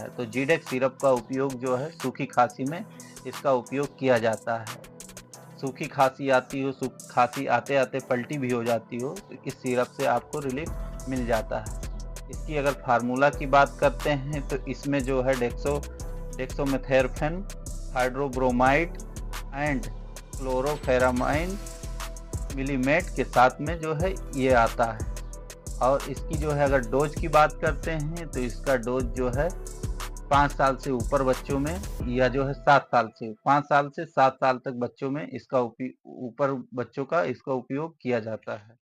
है। तो जीडेक्स सिरप का उपयोग जो है सूखी खांसी में इसका उपयोग किया जाता है। सूखी खांसी आती हो, खांसी आते-आते पलटी भी हो जाती हो, तो इस सिरप से आपको रिलीफ मिल जाता है। इसकी अगर फार्मूला की बात करते हैं तो इसमें जो है डेक्सोमेथेर्फेन, हाइड्रोब्रोमाइड एंड क्लोरोफेरामाइन मिलीमेट के साथ में जो है ये आता है। और इसकी जो है अगर डोज की बात करते हैं तो इसका डोज जो है 5 साल से ऊपर बच्चों में या जो है 7 साल से 5 साल से 7 साल तक बच्चों में इसका ऊपर बच्चों का इसका उपयोग किया जाता है।